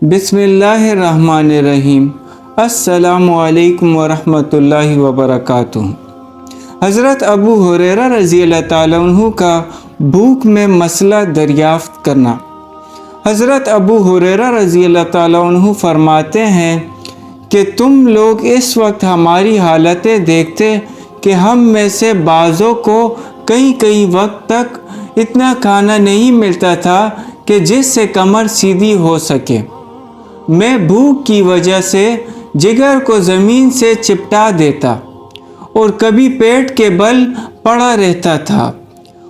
بسم اللہ الرحمن الرحیم۔ السلام علیکم ورحمۃ اللہ وبرکاتہ۔ حضرت ابو ہریرہ رضی اللہ تعالیٰ عنہ کا بھوک میں مسئلہ دریافت کرنا۔ حضرت ابو ہریرہ رضی اللہ تعالیٰ عنہ فرماتے ہیں کہ تم لوگ اس وقت ہماری حالتیں دیکھتے کہ ہم میں سے بعضوں کو کئی وقت تک اتنا کھانا نہیں ملتا تھا کہ جس سے کمر سیدھی ہو سکے۔ میں بھوک کی وجہ سے جگر کو زمین سے چپٹا دیتا اور کبھی پیٹ کے بل پڑا رہتا تھا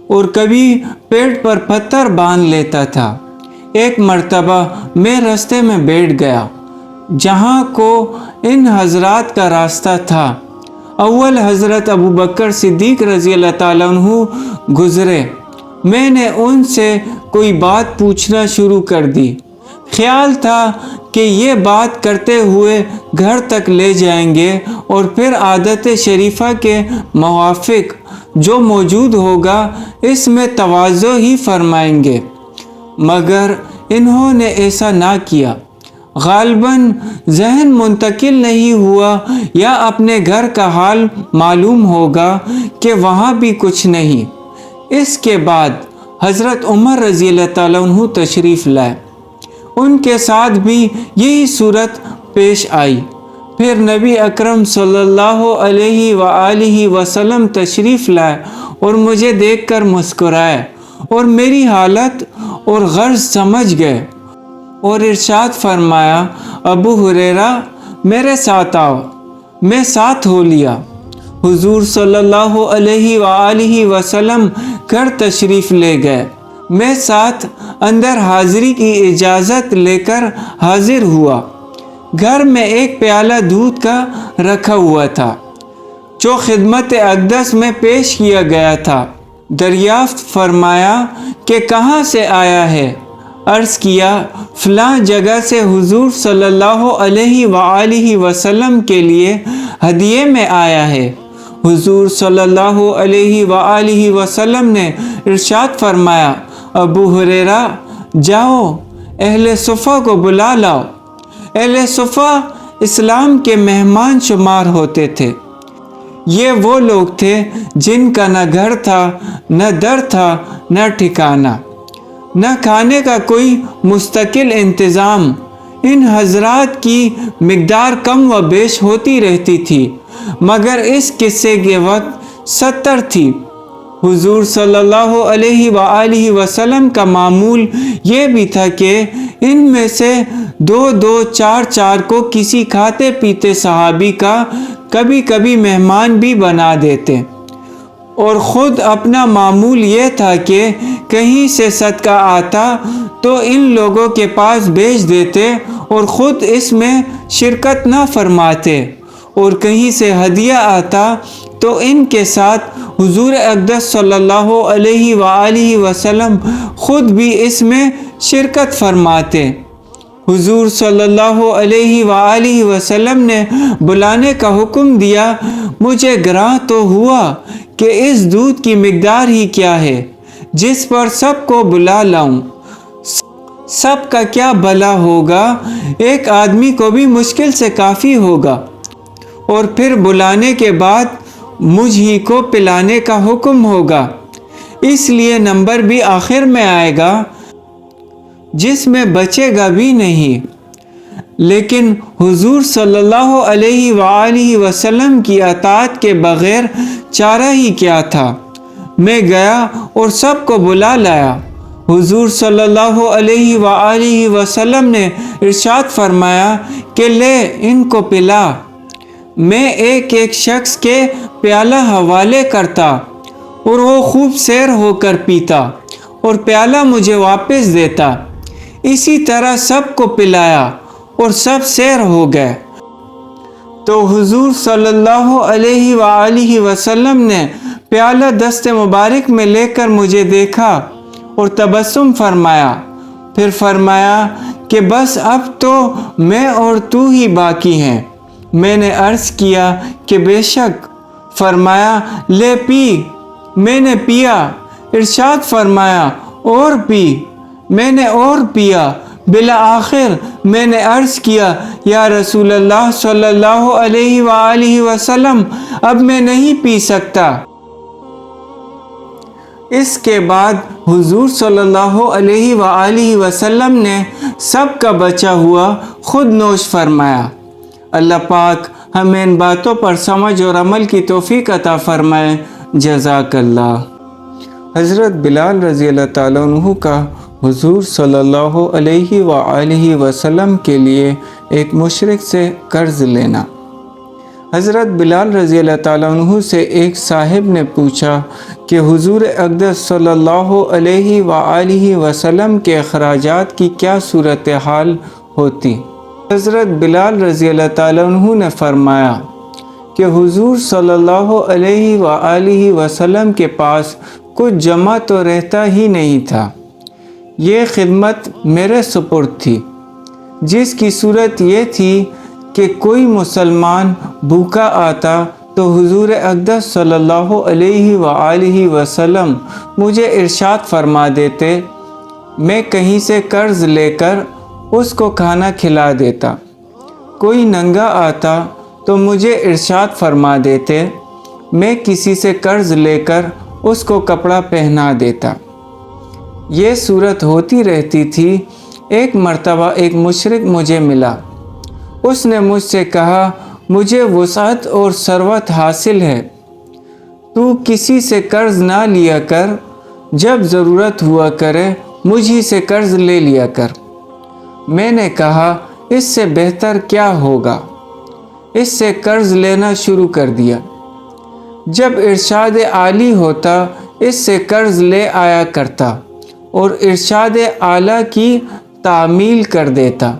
اور کبھی پیٹ پر پتھر باندھ لیتا تھا۔ ایک مرتبہ میں راستے میں بیٹھ گیا جہاں کو ان حضرات کا راستہ تھا۔ اول حضرت ابو بکر صدیق رضی اللہ تعالیٰ عنہ گزرے۔ میں نے ان سے کوئی بات پوچھنا شروع کر دی۔ خیال تھا کہ یہ بات کرتے ہوئے گھر تک لے جائیں گے اور پھر عادت شریفہ کے موافق جو موجود ہوگا اس میں تواضع ہی فرمائیں گے، مگر انہوں نے ایسا نہ کیا۔ غالباً ذہن منتقل نہیں ہوا یا اپنے گھر کا حال معلوم ہوگا کہ وہاں بھی کچھ نہیں۔ اس کے بعد حضرت عمر رضی اللہ تعالیٰ عنہ تشریف لائے۔ ان کے ساتھ بھی یہی صورت پیش آئی۔ پھر نبی اکرم صلی اللہ علیہ وآلہ وسلم تشریف لائے اور مجھے دیکھ کر مسکرائے اور میری حالت اور غرض سمجھ گئے اور ارشاد فرمایا، ابو ہریرہ میرے ساتھ آؤ۔ میں ساتھ ہو لیا۔ حضور صلی اللہ علیہ وآلہ وسلم گھر تشریف لے گئے۔ میں ساتھ اندر حاضری کی اجازت لے کر حاضر ہوا۔ گھر میں ایک پیالہ دودھ کا رکھا ہوا تھا جو خدمت اقدس میں پیش کیا گیا تھا۔ دریافت فرمایا کہ کہاں سے آیا ہے؟ عرض کیا فلاں جگہ سے حضور صلی اللہ علیہ وآلہ وسلم کے لیے ہدیے میں آیا ہے۔ حضور صلی اللہ علیہ وآلہ وسلم نے ارشاد فرمایا، ابو ہریرہ جاؤ اہل صفہ کو بلا لاؤ۔ اہل صفہ اسلام کے مہمان شمار ہوتے تھے۔ یہ وہ لوگ تھے جن کا نہ گھر تھا، نہ در تھا، نہ ٹھکانہ، نہ کھانے کا کوئی مستقل انتظام۔ ان حضرات کی مقدار کم و بیش ہوتی رہتی تھی، مگر اس قصے کے وقت 70 تھی۔ حضور صلی اللہ علیہ وآلہ وسلم کا معمول یہ بھی تھا کہ ان میں سے 2 4 کو کسی کھاتے پیتے صحابی کا کبھی کبھی مہمان بھی بنا دیتے، اور خود اپنا معمول یہ تھا کہ کہیں سے صدقہ آتا تو ان لوگوں کے پاس بھیج دیتے اور خود اس میں شرکت نہ فرماتے، اور کہیں سے ہدیہ آتا تو ان کے ساتھ حضور اقدس صلی اللہ علیہ وآلہ وسلم خود بھی اس میں شرکت فرماتے۔ حضور صلی اللہ علیہ وآلہ وسلم نے بلانے کا حکم دیا۔ مجھے گراں تو ہوا کہ اس دودھ کی مقدار ہی کیا ہے جس پر سب کو بلا لاؤں۔ سب کا کیا بھلا ہوگا، ایک آدمی کو بھی مشکل سے کافی ہوگا، اور پھر بلانے کے بعد مجھ ہی کو پلانے کا حکم ہوگا، اس لیے نمبر بھی آخر میں آئے گا جس میں بچے گا بھی نہیں۔ لیکن حضور صلی اللہ علیہ وآلہ وسلم کی اطاعت کے بغیر چارہ ہی کیا تھا۔ میں گیا اور سب کو بلا لایا۔ حضور صلی اللہ علیہ وآلہ وسلم نے ارشاد فرمایا کہ لے ان کو پلا۔ میں ایک شخص کے پیالہ حوالے کرتا اور وہ خوب سیر ہو کر پیتا اور پیالہ مجھے واپس دیتا۔ اسی طرح سب کو پلایا اور سب سیر ہو گئے۔ تو حضور صلی اللہ علیہ وآلہ وسلم نے پیالہ دست مبارک میں لے کر مجھے دیکھا اور تبسم فرمایا، پھر فرمایا کہ بس اب تو میں اور تو ہی باقی ہیں۔ میں نے عرض کیا کہ بے شک۔ فرمایا لے پی۔ میں نے پیا۔ ارشاد فرمایا اور پی۔ میں نے اور پیا۔ بالآخر میں نے عرض کیا یا رسول اللہ صلی اللہ علیہ وآلہ وسلم اب میں نہیں پی سکتا۔ اس کے بعد حضور صلی اللہ علیہ وآلہ وسلم نے سب کا بچا ہوا خود نوش فرمایا۔ اللہ پاک ہمیں ان باتوں پر سمجھ اور عمل کی توفیق عطا فرمائے۔ جزاک اللہ۔ حضرت بلال رضی اللہ تعالیٰ عنہ کا حضور صلی اللہ علیہ وآلہ وسلم کے لیے ایک مشرک سے قرض لینا۔ حضرت بلال رضی اللہ تعالیٰ عنہ سے ایک صاحب نے پوچھا کہ حضور اقدس صلی اللہ علیہ وآلہ وسلم کے اخراجات کی کیا صورتحال ہوتی؟ حضرت بلال رضی اللہ تعالیٰ عنہ نے فرمایا کہ حضور صلی اللہ علیہ وآلہ وسلم کے پاس کچھ جمع تو رہتا ہی نہیں تھا، یہ خدمت میرے سپرد تھی، جس کی صورت یہ تھی کہ کوئی مسلمان بھوکا آتا تو حضور اقدس صلی اللہ علیہ وآلہ وسلم مجھے ارشاد فرما دیتے، میں کہیں سے قرض لے کر اس کو کھانا کھلا دیتا۔ کوئی ننگا آتا تو مجھے ارشاد فرما دیتے، میں کسی سے قرض لے کر اس کو کپڑا پہنا دیتا۔ یہ صورت ہوتی رہتی تھی۔ ایک مرتبہ ایک مشرک مجھے ملا، اس نے مجھ سے کہا مجھے وسعت اور ثروت حاصل ہے، تو کسی سے قرض نہ لیا کر، جب ضرورت ہوا کرے مجھی سے قرض لے لیا کر۔ میں نے کہا اس سے بہتر کیا ہوگا، اس سے قرض لینا شروع کر دیا۔ جب ارشاد عالی ہوتا اس سے قرض لے آیا کرتا اور ارشاد اعلیٰ کی تعمیل کر دیتا۔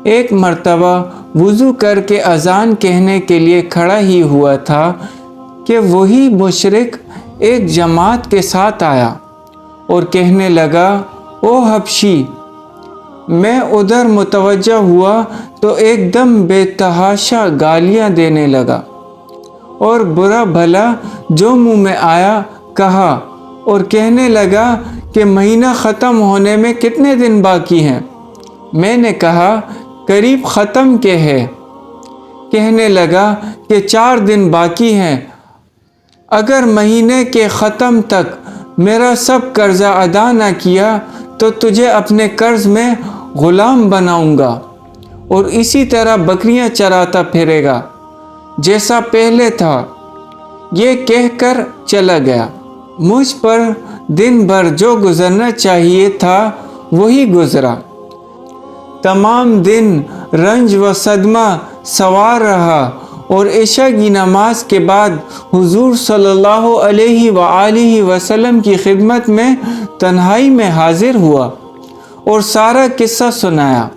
ایک مرتبہ وضو کر کے اذان کہنے کے لیے کھڑا ہی ہوا تھا کہ وہی مشرک ایک جماعت کے ساتھ آیا اور کہنے لگا او حبشی۔ میں ادھر متوجہ ہوا تو ایک دم بے تحاشا گالیاں دینے لگا اور برا بھلا جو منہ میں آیا کہا اور کہنے لگا کہ مہینہ ختم ہونے میں کتنے دن باقی ہیں؟ میں نے کہا قریب ختم کے ہے۔ کہنے لگا کہ 4 دن باقی ہیں، اگر مہینے کے ختم تک میرا سب قرضہ ادا نہ کیا تو تجھے اپنے قرض میں غلام بناؤں گا اور اسی طرح بکریاں چراتا پھرے گا جیسا پہلے تھا۔ یہ کہہ کر چلا گیا۔ مجھ پر دن بھر جو گزرنا چاہیے تھا وہی گزرا۔ تمام دن رنج و صدمہ سوار رہا اور عشاء کی نماز کے بعد حضور صلی اللہ علیہ وآلہ وسلم کی خدمت میں تنہائی میں حاضر ہوا اور سارا قصہ سنایا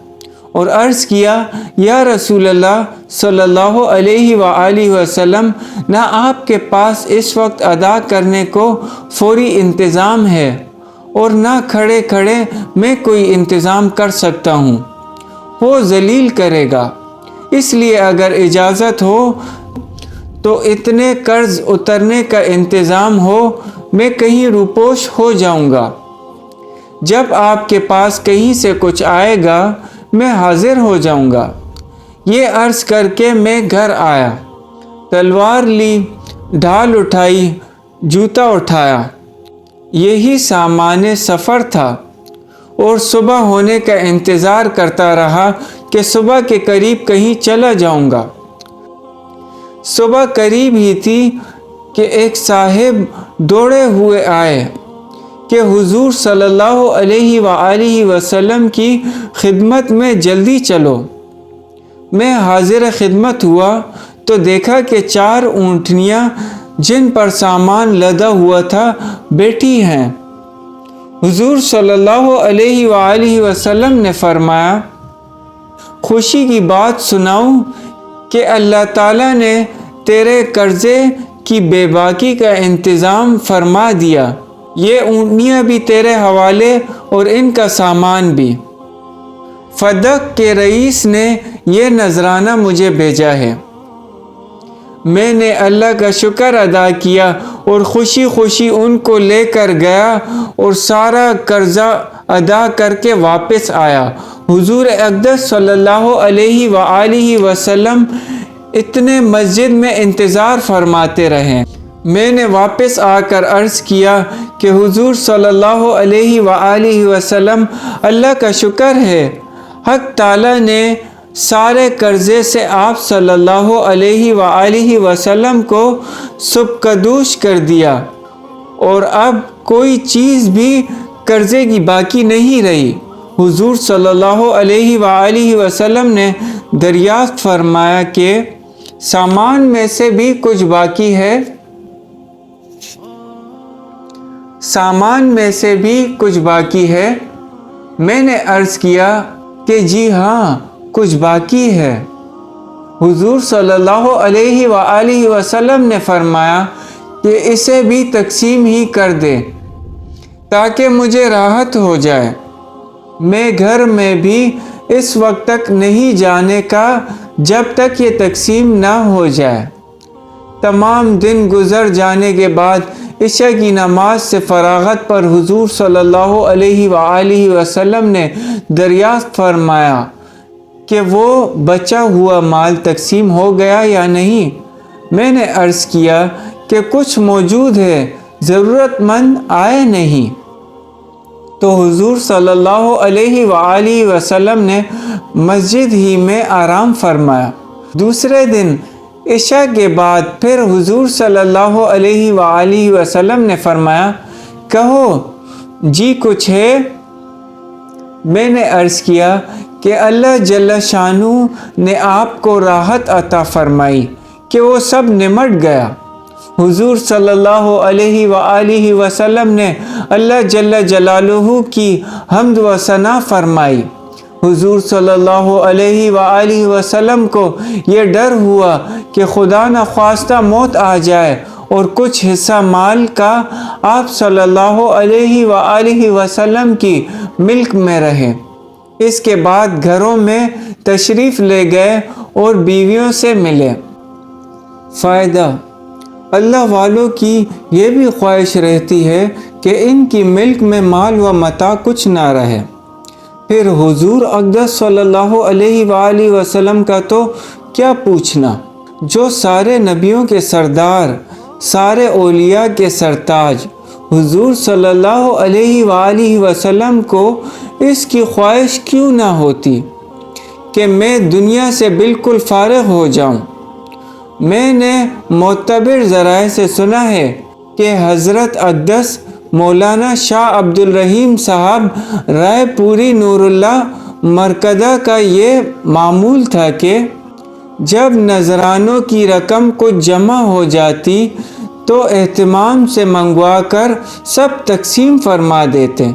اور عرض کیا یا رسول اللہ صلی اللہ علیہ وآلہ وسلم، نہ آپ کے پاس اس وقت ادا کرنے کو فوری انتظام ہے اور نہ کھڑے کھڑے میں کوئی انتظام کر سکتا ہوں، وہ ذلیل کرے گا، اس لیے اگر اجازت ہو تو اتنے قرض اترنے کا انتظام ہو، میں کہیں روپوش ہو جاؤں گا۔ جب آپ کے پاس کہیں سے کچھ آئے گا میں حاضر ہو جاؤں گا۔ یہ عرض کر کے میں گھر آیا، تلوار لی، ڈھال اٹھائی، جوتا اٹھایا، یہی سامان سفر تھا اور صبح ہونے کا انتظار کرتا رہا کہ صبح کے قریب کہیں چلا جاؤں گا۔ صبح قریب ہی تھی کہ ایک صاحب دوڑے ہوئے آئے کہ حضور صلی اللہ علیہ وآلہ وسلم کی خدمت میں جلدی چلو۔ میں حاضر خدمت ہوا تو دیکھا کہ 4 اونٹنیاں جن پر سامان لدا ہوا تھا بیٹھی ہیں۔ حضور صلی اللہ علیہ وآلہ وسلم نے فرمایا خوشی کی بات سناؤں کہ اللہ تعالیٰ نے تیرے قرضے کی بے باکی کا انتظام فرما دیا، یہ اونٹنیاں بھی تیرے حوالے اور ان کا سامان بھی۔ فدق کے رئیس نے یہ نذرانہ مجھے بھیجا ہے۔ میں نے اللہ کا شکر ادا کیا اور خوشی خوشی ان کو لے کر گیا اور سارا قرضہ ادا کر کے واپس آیا حضور اقدس صلی اللہ علیہ وآلہ وسلم اتنے مسجد میں انتظار فرماتے رہے۔ میں نے واپس آ کر عرض کیا کہ حضور صلی اللہ علیہ وآلہ وسلم، اللہ کا شکر ہے، حق تعالیٰ نے سارے قرضے سے آپ صلی اللہ علیہ وآلہ وسلم کو سبکدوش کر دیا، اور اب کوئی چیز بھی قرضے کی باقی نہیں رہی۔ حضور صلی اللہ علیہ وآلہ وسلم نے دریافت فرمایا کہ سامان میں سے بھی کچھ باقی ہے؟ سامان میں سے بھی کچھ باقی ہے؟ میں نے عرض کیا کہ جی ہاں، کچھ باقی ہے۔ حضور صلی اللہ علیہ وآلہ وسلم نے فرمایا کہ اسے بھی تقسیم ہی کر دے تاکہ مجھے راحت ہو جائے۔ میں گھر میں بھی اس وقت تک نہیں جانے کا جب تک یہ تقسیم نہ ہو جائے۔ تمام دن گزر جانے کے بعد عشاء کی نماز سے فراغت پر حضور صلی اللہ علیہ وآلہ وسلم نے دریافت فرمایا کہ وہ بچا ہوا مال تقسیم ہو گیا یا نہیں۔ میں نے عرض کیا کہ کچھ موجود ہے، ضرورت مند آئے نہیں۔ تو حضور صلی اللہ علیہ وآلہ وسلم نے مسجد ہی میں آرام فرمایا۔ دوسرے دن عشاء کے بعد پھر حضور صلی اللہ علیہ وآلہ وسلم نے فرمایا، کہو جی کچھ ہے؟ میں نے عرض کیا کہ اللہ جل شانہ نے آپ کو راحت عطا فرمائی کہ وہ سب نمٹ گیا۔ حضور صلی اللہ علیہ وآلہ وسلم نے اللہ جل جلالہ کی حمد و ثنا فرمائی۔ حضور صلی اللہ علیہ وآلہ وسلم کو یہ ڈر ہوا کہ خدا نخواستہ موت آ جائے اور کچھ حصہ مال کا آپ صلی اللہ علیہ وآلہ وسلم کی ملک میں رہے۔ اس کے بعد گھروں میں تشریف لے گئے اور بیویوں سے ملے۔ فائدہ: اللہ والوں کی یہ بھی خواہش رہتی ہے کہ ان کی ملک میں مال و متاع کچھ نہ رہے۔ پھر حضور اقدس صلی اللہ علیہ وآلہ وسلم کا تو کیا پوچھنا، جو سارے نبیوں کے سردار، سارے اولیاء کے سرتاج، حضور صلی اللہ علیہ وآلہ وسلم کو اس کی خواہش کیوں نہ ہوتی کہ میں دنیا سے بالکل فارغ ہو جاؤں۔ میں نے معتبر ذرائع سے سنا ہے کہ حضرت اقدس مولانا شاہ عبد الرحیم صاحب رائے پوری نور اللہ مرکزہ کا یہ معمول تھا کہ جب نذرانوں کی رقم کچھ جمع ہو جاتی تو اہتمام سے منگوا کر سب تقسیم فرما دیتے،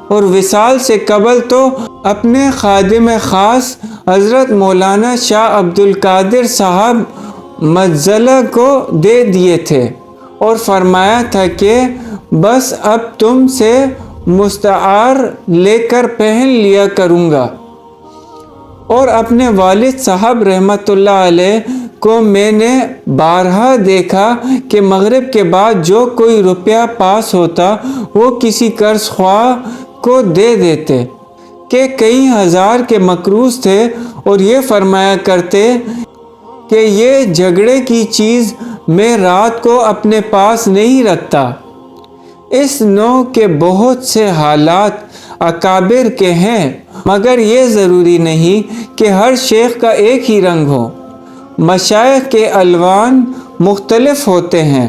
اور وصال سے قبل تو اپنے خادم خاص حضرت مولانا شاہ عبد القادر صاحب مجزلہ کو دے دیے تھے اور فرمایا تھا کہ بس اب تم سے مستعار لے کر پہن لیا کروں گا۔ اور اپنے والد صاحب رحمۃ اللہ علیہ کو میں نے بارہا دیکھا کہ مغرب کے بعد جو کوئی روپیہ پاس ہوتا وہ کسی قرض خواہ کو دے دیتے کہ کئی ہزار کے مقروض تھے، اور یہ فرمایا کرتے کہ یہ جھگڑے کی چیز میں رات کو اپنے پاس نہیں رکھتا۔ اس نوع کے بہت سے حالات اکابر کے ہیں، مگر یہ ضروری نہیں کہ ہر شیخ کا ایک ہی رنگ ہو۔ مشائخ کے الوان مختلف ہوتے ہیں،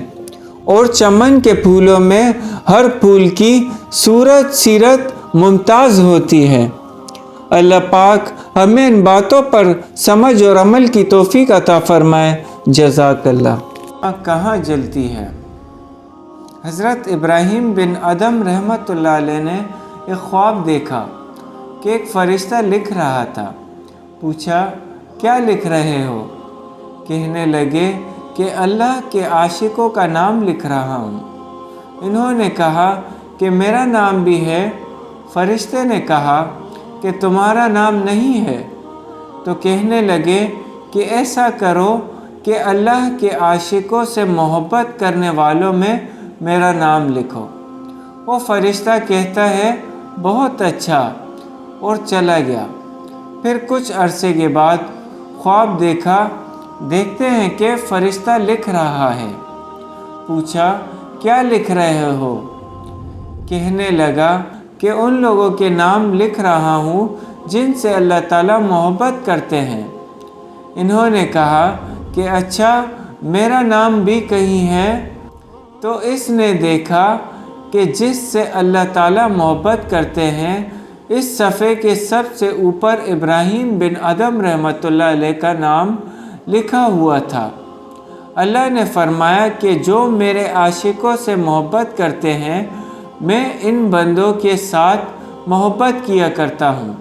اور چمن کے پھولوں میں ہر پھول کی صورت سیرت ممتاز ہوتی ہے۔ اللہ پاک ہمیں ان باتوں پر سمجھ اور عمل کی توفیق عطا فرمائے۔ جزاک اللہ۔ کہاں جلتی ہے؟ حضرت ابراہیم بن ادم رحمۃ اللہ علیہ نے ایک خواب دیکھا کہ ایک فرشتہ لکھ رہا تھا۔ پوچھا، کیا لکھ رہے ہو؟ کہنے لگے کہ اللہ کے عاشقوں کا نام لکھ رہا ہوں۔ انہوں نے کہا کہ میرا نام بھی ہے۔ فرشتے نے کہا کہ تمہارا نام نہیں ہے۔ تو کہنے لگے کہ ایسا کرو کہ اللہ کے عاشقوں سے محبت کرنے والوں میں میرا نام لکھو۔ وہ فرشتہ کہتا ہے، بہت اچھا، اور چلا گیا۔ پھر کچھ عرصے کے بعد خواب دیکھا، دیکھتے ہیں کہ فرشتہ لکھ رہا ہے۔ پوچھا کیا لکھ رہے ہو؟ کہنے لگا کہ ان لوگوں کے نام لکھ رہا ہوں جن سے اللہ تعالیٰ محبت کرتے ہیں۔ انہوں نے کہا کہ اچھا میرا نام بھی کہیں ہے؟ تو اس نے دیکھا کہ جس سے اللہ تعالیٰ محبت کرتے ہیں اس صفحے کے سب سے اوپر ابراہیم بن ادم رحمۃ اللہ علیہ کا نام لکھا ہوا تھا۔ اللہ نے فرمایا کہ جو میرے عاشقوں سے محبت کرتے ہیں میں ان بندوں کے ساتھ محبت کیا کرتا ہوں۔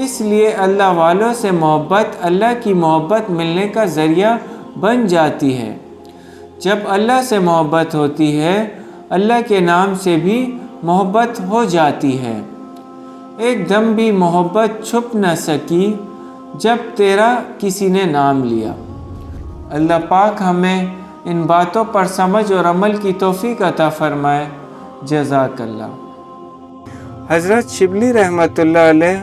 اس لیے اللہ والوں سے محبت اللہ کی محبت ملنے کا ذریعہ بن جاتی ہے۔ جب اللہ سے محبت ہوتی ہے اللہ کے نام سے بھی محبت ہو جاتی ہے۔ ایک دم بھی محبت چھپ نہ سکی جب تیرا کسی نے نام لیا۔ اللہ پاک ہمیں ان باتوں پر سمجھ اور عمل کی توفیق عطا فرمائے۔ جزاک اللہ۔ حضرت شبلی رحمۃ اللہ علیہ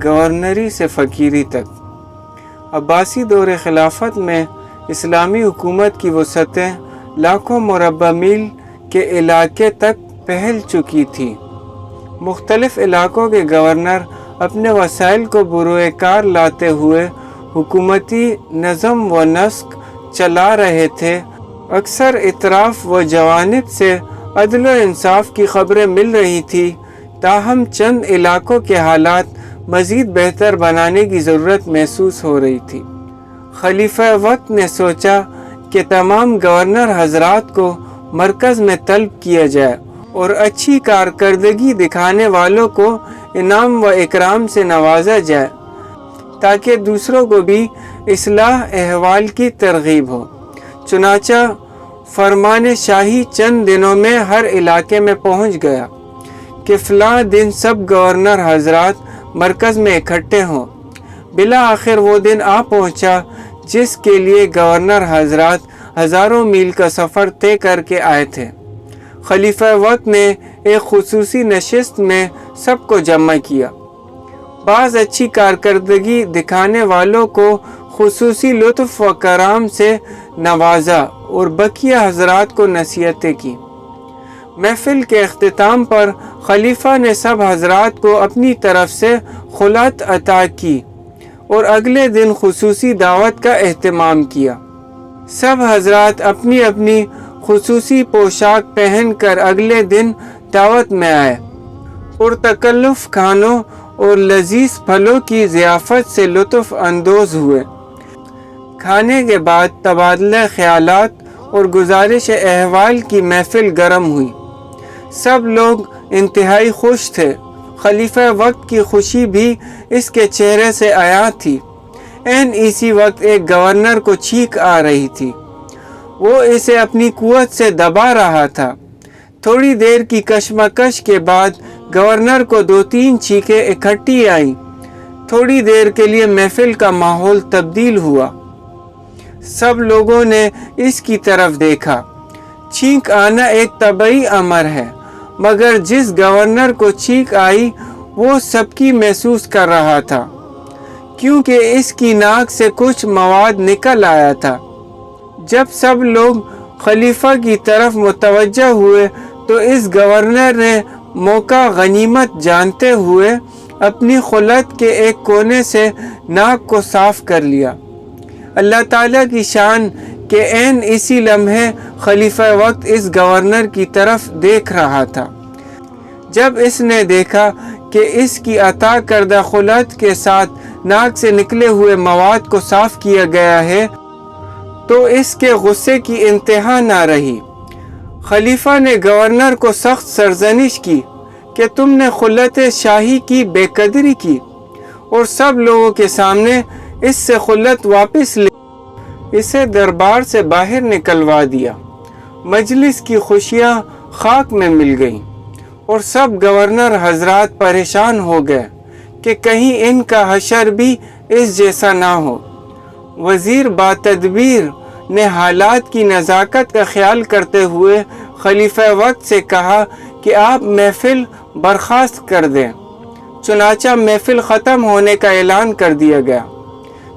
گورنری سے فقیری تک۔ عباسی دور خلافت میں اسلامی حکومت کی وسعتیں لاکھوں مربع میل کے علاقے تک پھیل چکی تھی۔ مختلف علاقوں کے گورنر اپنے وسائل کو بروئے کار لاتے ہوئے حکومتی نظم و نسق چلا رہے تھے۔ اکثر اطراف و جوانب سے عدل و انصاف کی خبریں مل رہی تھی، تاہم چند علاقوں کے حالات مزید بہتر بنانے کی ضرورت محسوس ہو رہی تھی۔ خلیفہ وقت نے سوچا کہ تمام گورنر حضرات کو مرکز میں طلب کیا جائے اور اچھی کارکردگی دکھانے والوں کو انعام و اکرام سے نوازا جائے تاکہ دوسروں کو بھی اصلاح احوال کی ترغیب ہو۔ چنانچہ فرمان شاہی چند دنوں میں ہر علاقے میں پہنچ گیا کہ فلاں دن سب گورنر حضرات مرکز میں اکٹھے ہوں۔ بالآخر وہ دن آ پہنچا جس کے لیے گورنر حضرات ہزاروں میل کا سفر طے کر کے آئے تھے۔ خلیفہ وقت نے ایک خصوصی نشست میں سب کو جمع کیا۔ بعض اچھی کارکردگی دکھانے والوں کو خصوصی لطف و کرام سے نوازا اور بقیہ حضرات کو نصیحتیں کی۔ محفل کے اختتام پر خلیفہ نے سب حضرات کو اپنی طرف سے خلعت عطا کی اور اگلے دن خصوصی دعوت کا اہتمام کیا۔ سب حضرات اپنی اپنی خصوصی پوشاک پہن کر اگلے دن دعوت میں آئے۔ پرتکلف کھانوں اور لذیذ پھلوں کی ضیافت سے لطف اندوز ہوئے۔ کھانے کے بعد تبادلہ خیالات اور گزارش احوال کی محفل گرم ہوئی۔ سب لوگ انتہائی خوش تھے۔ خلیفہ وقت کی خوشی بھی اس کے چہرے سے عیاں تھی۔ عین اسی وقت ایک گورنر کو چھینک آ رہی تھی۔ وہ اسے اپنی قوت سے دبا رہا تھا۔ تھوڑی دیر کی کشمکش کے بعد گورنر کو 2-3 چھینکیں اکٹھی آئیں۔ تھوڑی دیر کے لیے محفل کا ماحول تبدیل ہوا۔ سب لوگوں نے اس کی طرف دیکھا۔ چھینک آنا ایک طبعی امر ہے، مگر جس گورنر کو چھینک آئی وہ سب کی محسوس کر رہا تھا، کیونکہ اس کی ناک سے کچھ مواد نکل آیا تھا۔ جب سب لوگ خلیفہ کی طرف متوجہ ہوئے تو اس گورنر نے موقع غنیمت جانتے ہوئے اپنی خلعت کے ایک کونے سے ناک کو صاف کر لیا۔ اللہ تعالیٰ کی شان کہ عین اسی لمحے خلیفہ وقت اس گورنر کی طرف دیکھ رہا تھا۔ جب اس نے دیکھا کہ اس کی عطا کردہ خلعت کے ساتھ ناک سے نکلے ہوئے مواد کو صاف کیا گیا ہے تو اس کے غصے کی انتہا نہ رہی۔ خلیفہ نے گورنر کو سخت سرزنش کی کہ تم نے خلعت شاہی کی بے قدری کی، اور سب لوگوں کے سامنے اس سے خلعت واپس لے اسے دربار سے باہر نکلوا دیا۔ مجلس کی خوشیاں خاک میں مل گئیں اور سب گورنر حضرات پریشان ہو گئے کہ کہیں ان کا حشر بھی اس جیسا نہ ہو۔ وزیر باتدبیر نے حالات کی نزاکت کا خیال کرتے ہوئے خلیفہ وقت سے کہا کہ آپ محفل برخاست کر دیں۔ چنانچہ محفل ختم ہونے کا اعلان کر دیا گیا۔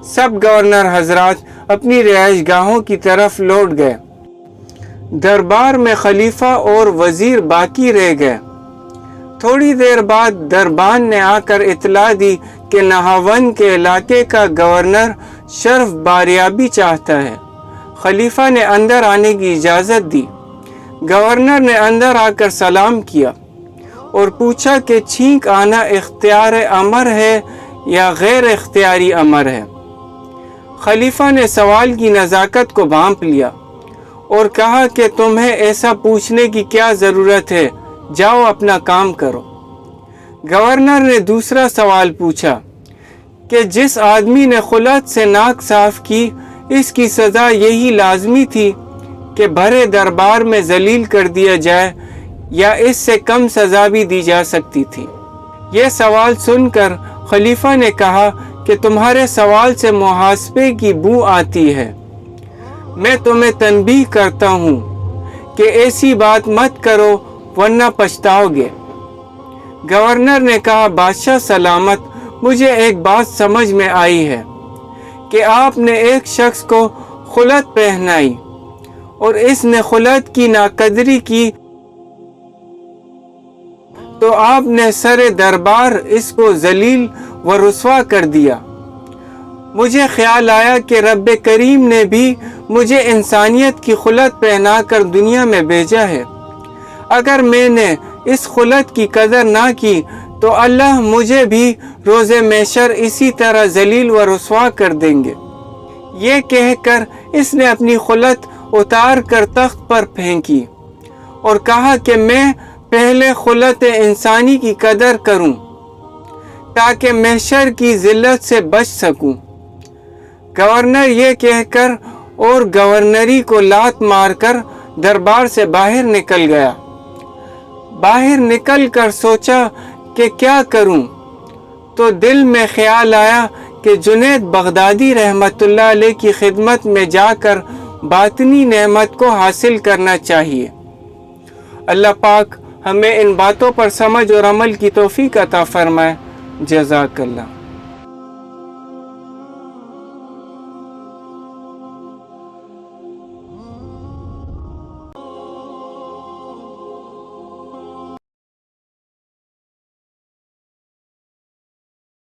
سب گورنر حضرات اپنی رہائش گاہوں کی طرف لوٹ گئے۔ دربار میں خلیفہ اور وزیر باقی رہ گئے۔ تھوڑی دیر بعد دربان نے آ کر اطلاع دی کہ نہاون کے علاقے کا گورنر شرف باریابی چاہتا ہے۔ خلیفہ نے اندر آنے کی اجازت دی۔ گورنر نے اندر آ کر سلام کیا اور پوچھا کہ چھینک آنا اختیار امر ہے یا غیر اختیاری امر ہے۔ خلیفہ نے سوال کی نزاکت کو بھانپ لیا اور کہا کہ تمہیں ایسا پوچھنے کی کیا ضرورت ہے، جاؤ اپنا کام کرو۔ گورنر نے دوسرا سوال پوچھا کہ جس آدمی نے خلعت سے ناک صاف کی، اس کی سزا یہی لازمی تھی کہ بھرے دربار میں ذلیل کر دیا جائے یا اس سے کم سزا بھی دی جا سکتی تھی؟ یہ سوال سن کر خلیفہ نے کہا کہ تمہارے سوال سے محاسبے کی بو آتی ہے۔ میں تمہیں تنبیہ کرتا ہوں کہ ایسی بات مت کرو ورنہ پچھتاؤ گے۔ گورنر نے کہا بادشاہ سلامت، مجھے ایک بات سمجھ میں آئی ہے کہ آپ نے ایک شخص کو خلعت پہنائی اور اس نے خلعت کی ناقدری کی تو آپ نے سر دربار اس کو ذلیل و رسوا کر دیا۔ مجھے خیال آیا کہ رب کریم نے بھی مجھے انسانیت کی خلعت پہنا کر دنیا میں بھیجا ہے۔ اگر میں نے اس خلعت کی قدر نہ کی تو اللہ مجھے بھی روز محشر اسی طرح ذلیل و رسوا کر دیں گے۔ یہ کہہ کر اس نے اپنی خلعت اتار کر تخت پر پھینکی اور کہا کہ میں پہلے خلعت انسانی کی قدر کروں تاکہ محشر کی ذلت سے بچ سکوں۔ گورنر یہ کہہ کر اور گورنری کو لات مار کر دربار سے باہر نکل گیا۔ باہر نکل کر سوچا کہ کیا کروں، تو دل میں خیال آیا کہ جنید بغدادی رحمت اللہ علیہ کی خدمت میں جا کر باطنی نعمت کو حاصل کرنا چاہیے۔ اللہ پاک ہمیں ان باتوں پر سمجھ اور عمل کی توفیق عطا فرمائے۔ جزاک اللہ۔